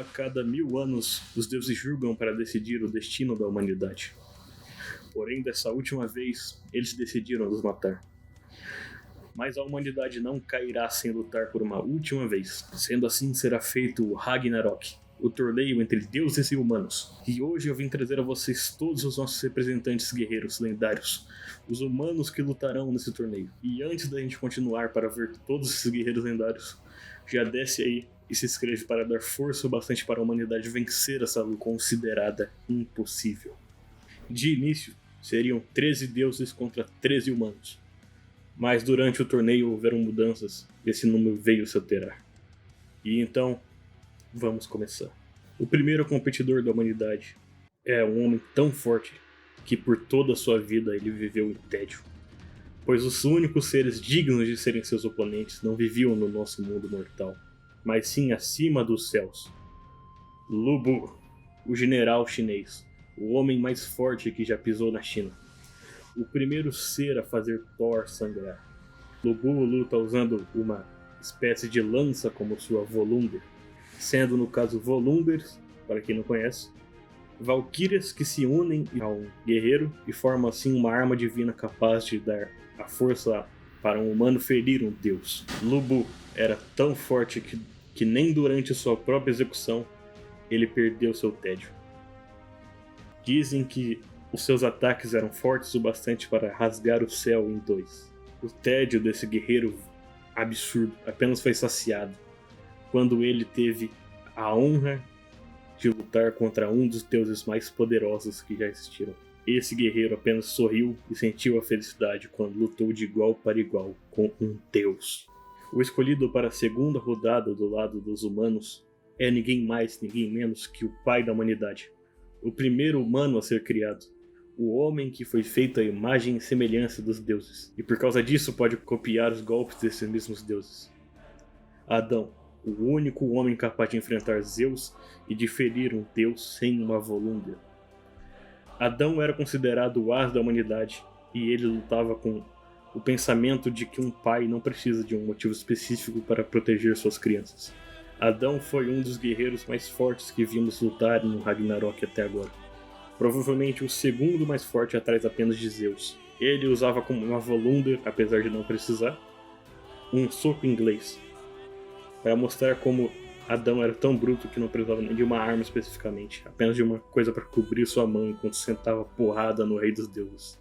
A cada 1000 anos, os deuses julgam para decidir o destino da humanidade. Porém, dessa última vez, eles decidiram nos matar. Mas a humanidade não cairá sem lutar por uma última vez. Sendo assim, será feito o Ragnarok, o torneio entre deuses e humanos. E hoje eu vim trazer a vocês todos os nossos representantes guerreiros lendários, os humanos que lutarão nesse torneio. E antes da gente continuar para ver todos esses guerreiros lendários, já desce aí e se inscreve para dar força o bastante para a humanidade vencer essa luta considerada impossível. De início, seriam 13 deuses contra 13 humanos. Mas durante o torneio houveram mudanças e esse número veio se alterar. E então, vamos começar. O primeiro competidor da humanidade é um homem tão forte que por toda a sua vida ele viveu em tédio. Pois os únicos seres dignos de serem seus oponentes não viviam no nosso mundo mortal, mas sim acima dos céus. Lu Bu, o general chinês, o homem mais forte que já pisou na China. O primeiro ser a fazer Thor sangrar. Lu Bu luta usando uma espécie de lança como sua Volunder, sendo no caso Volumbers, para quem não conhece, valquírias que se unem a um guerreiro e formam assim uma arma divina capaz de dar a força para um humano ferir um deus. Lu Bu era tão forte que nem durante sua própria execução ele perdeu seu tédio. Dizem que os seus ataques eram fortes o bastante para rasgar o céu em dois. O tédio desse guerreiro absurdo apenas foi saciado quando ele teve a honra de lutar contra um dos deuses mais poderosos que já existiram. Esse guerreiro apenas sorriu e sentiu a felicidade quando lutou de igual para igual com um deus. O escolhido para a segunda rodada do lado dos humanos é ninguém mais, ninguém menos que o pai da humanidade. O primeiro humano a ser criado. O homem que foi feito à imagem e semelhança dos deuses. E por causa disso pode copiar os golpes desses mesmos deuses. Adão, o único homem capaz de enfrentar Zeus e de ferir um deus sem uma Volunder. Adão era considerado o as da humanidade e ele lutava com o pensamento de que um pai não precisa de um motivo específico para proteger suas crianças. Adão foi um dos guerreiros mais fortes que vimos lutar no Ragnarok até agora. Provavelmente o segundo mais forte atrás apenas de Zeus. Ele usava como uma Volunder, apesar de não precisar, um soco inglês, para mostrar como Adão era tão bruto que não precisava nem de uma arma especificamente, apenas de uma coisa para cobrir sua mão enquanto sentava porrada no Rei dos Deuses.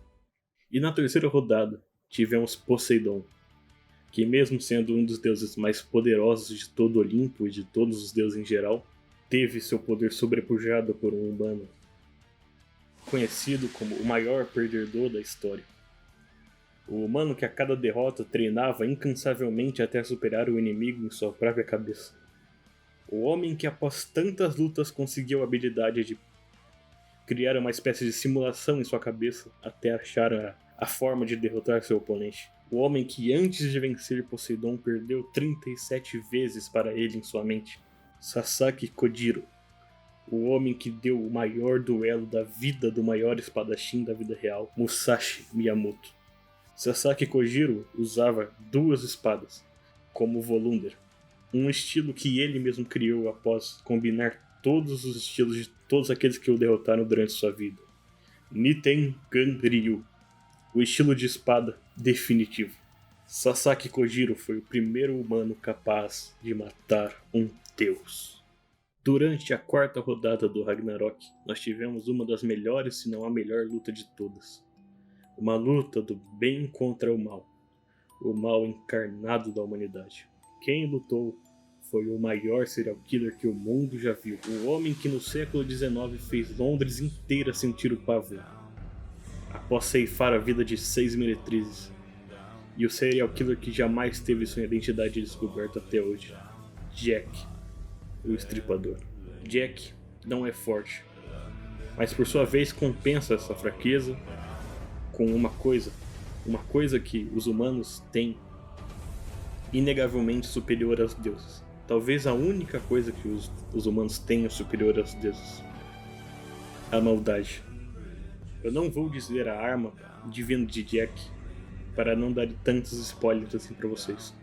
E na terceira rodada, tivemos Poseidon, que mesmo sendo um dos deuses mais poderosos de todo o Olimpo e de todos os deuses em geral, teve seu poder sobrepujado por um humano, conhecido como o maior perdedor da história. O humano que a cada derrota treinava incansavelmente até superar o inimigo em sua própria cabeça. O homem que após tantas lutas conseguiu a habilidade de criar uma espécie de simulação em sua cabeça até achar a forma de derrotar seu oponente. O homem que antes de vencer Poseidon perdeu 37 vezes para ele em sua mente. Sasaki Kojiro. O homem que deu o maior duelo da vida do maior espadachim da vida real, Musashi Miyamoto. Sasaki Kojiro usava 2 espadas, como Volunder, um estilo que ele mesmo criou após combinar todos os estilos de todos aqueles que o derrotaram durante sua vida. Niten Gan Ryu, o estilo de espada definitivo. Sasaki Kojiro foi o primeiro humano capaz de matar um deus. Durante a quarta rodada do Ragnarok, nós tivemos uma das melhores, se não a melhor luta de todas. Uma luta do bem contra o mal encarnado da humanidade. Quem lutou foi o maior serial killer que o mundo já viu. O homem que no século XIX fez Londres inteira sentir o pavor, após ceifar a vida de 6 meretrizes. E o serial killer que jamais teve sua identidade descoberta até hoje, Jack, o Estripador. Jack não é forte, mas por sua vez compensa essa fraqueza com uma coisa que os humanos têm inegavelmente superior aos deuses. Talvez a única coisa que os humanos tenham superior aos deuses: a maldade. Eu não vou dizer a arma divina de Jack para não dar tantos spoilers assim para vocês,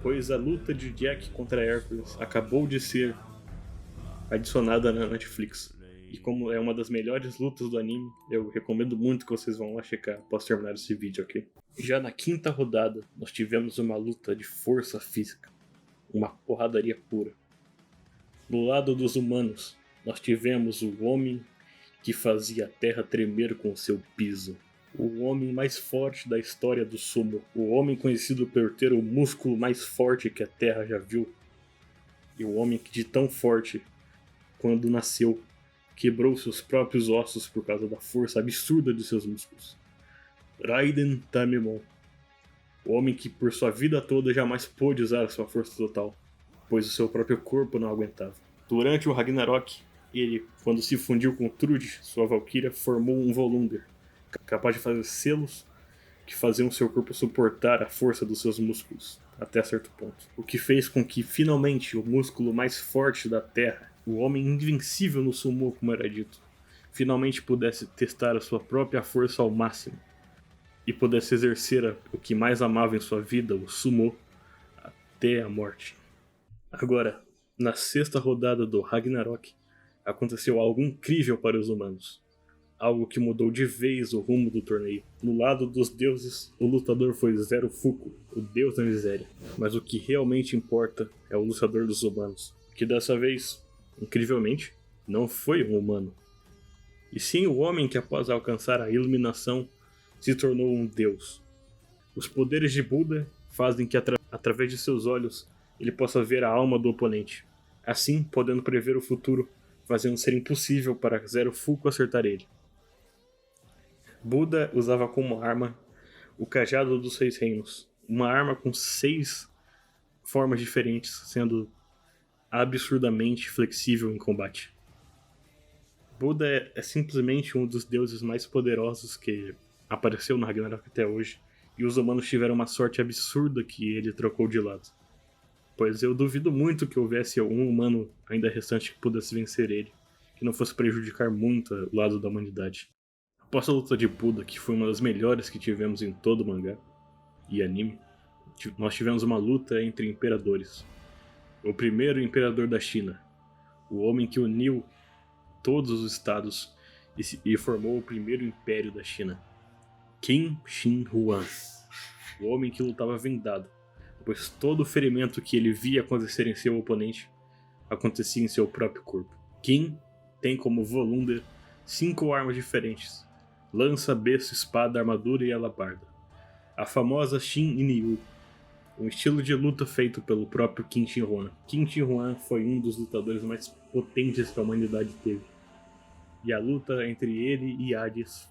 pois a luta de Jack contra Hércules acabou de ser adicionada na Netflix. E como é uma das melhores lutas do anime, eu recomendo muito que vocês vão lá checar após terminar esse vídeo, ok? Já na quinta rodada, nós tivemos uma luta de força física. Uma porradaria pura. Do lado dos humanos, nós tivemos o homem que fazia a terra tremer com seu piso. O homem mais forte da história do sumo. O homem conhecido por ter o músculo mais forte que a terra já viu. E o homem que de tão forte, quando nasceu, quebrou seus próprios ossos por causa da força absurda de seus músculos. Raiden Tamemon. O homem que por sua vida toda jamais pôde usar a sua força total, pois o seu próprio corpo não aguentava. Durante o Ragnarok, ele, quando se fundiu com Trude, sua valquíria, formou um Volunder, capaz de fazer selos que faziam seu corpo suportar a força dos seus músculos, até certo ponto. O que fez com que, finalmente, o músculo mais forte da Terra, o homem invencível no sumo, como era dito, finalmente pudesse testar a sua própria força ao máximo e pudesse exercer o que mais amava em sua vida, o sumo, até a morte. Agora, na sexta rodada do Ragnarok, aconteceu algo incrível para os humanos. Algo que mudou de vez o rumo do torneio. No lado dos deuses, o lutador foi Zero Fuku, o deus da miséria. Mas o que realmente importa é o lutador dos humanos, que dessa vez, incrivelmente, não foi um humano. E sim o homem que, após alcançar a iluminação, se tornou um deus. Os poderes de Buda fazem que, através de seus olhos, ele possa ver a alma do oponente, assim podendo prever o futuro, fazendo ser impossível para Zero Fuku acertar ele. Buda usava como arma o Cajado dos Seis Reinos, uma arma com 6 formas diferentes, sendo absurdamente flexível em combate. Buda é simplesmente um dos deuses mais poderosos que apareceu no Ragnarok até hoje, e os humanos tiveram uma sorte absurda que ele trocou de lado. Pois eu duvido muito que houvesse algum humano ainda restante que pudesse vencer ele, que não fosse prejudicar muito o lado da humanidade. Após a luta de Buda, que foi uma das melhores que tivemos em todo o mangá e anime, nós tivemos uma luta entre imperadores. O primeiro imperador da China, o homem que uniu todos os estados e formou o primeiro império da China, Qin Shi Huang, o homem que lutava vendado, pois todo o ferimento que ele via acontecer em seu oponente acontecia em seu próprio corpo. Qin tem como Volunder 5 armas diferentes: lança, besta, espada, armadura e alabarda. A famosa Shin Inyu, um estilo de luta feito pelo próprio Qin Shi Huang. Qin Shi Huang foi um dos lutadores mais potentes que a humanidade teve. E a luta entre ele e Hades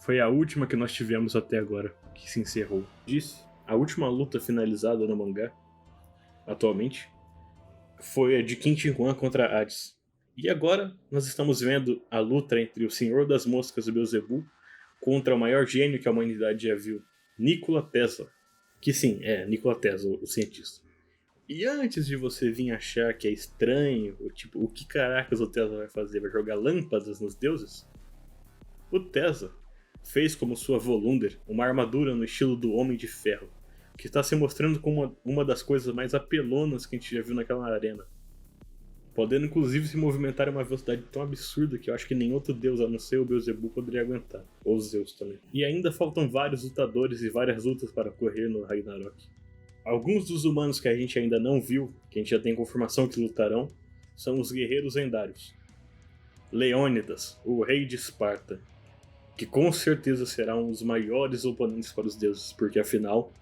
foi a última que nós tivemos até agora, que se encerrou. A última luta finalizada no mangá, atualmente, foi a de Qin Shi Huang contra Hades. E agora nós estamos vendo a luta entre o Senhor das Moscas e Beelzebub contra o maior gênio que a humanidade já viu, Nikola Tesla. Que sim, é Nikola Tesla, o cientista. E antes de você vir achar que é estranho, tipo, o que caracas o Tesla vai fazer? Vai jogar lâmpadas nos deuses? O Tesla fez como sua Volunder uma armadura no estilo do Homem de Ferro, que está se mostrando como uma das coisas mais apelonas que a gente já viu naquela arena. Podendo inclusive se movimentar a uma velocidade tão absurda que eu acho que nem outro deus, a não ser o Beelzebub, poderia aguentar. Ou Zeus também. E ainda faltam vários lutadores e várias lutas para ocorrer no Ragnarok. Alguns dos humanos que a gente ainda não viu, que a gente já tem confirmação que lutarão, são os guerreiros lendários. Leônidas, o rei de Esparta, que com certeza será um dos maiores oponentes para os deuses, porque afinal,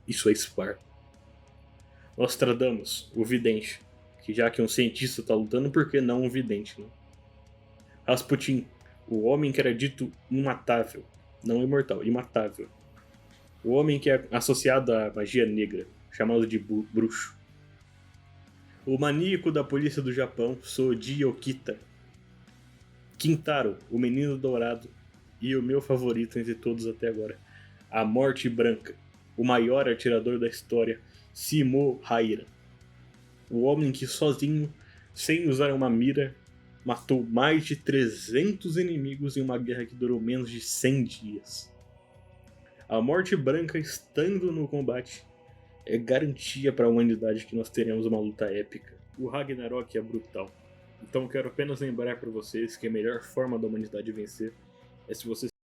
isso é Esparta. Nostradamus, o vidente, que já que um cientista está lutando, por que não um vidente, né? Rasputin, o homem que era dito imatável, não imortal, imatável. O homem que é associado à magia negra, chamado de bruxo. O maníaco da polícia do Japão, Soji Okita. Quintaro, o menino dourado, e o meu favorito entre todos até agora, a Morte Branca, o maior atirador da história, Simo Haira. O homem que sozinho, sem usar uma mira, matou mais de 300 inimigos em uma guerra que durou menos de 100 dias. A Morte Branca estando no combate é garantia para a humanidade que nós teremos uma luta épica. O Ragnarok é brutal. Então eu quero apenas lembrar para vocês que a melhor forma da humanidade vencer é se vocês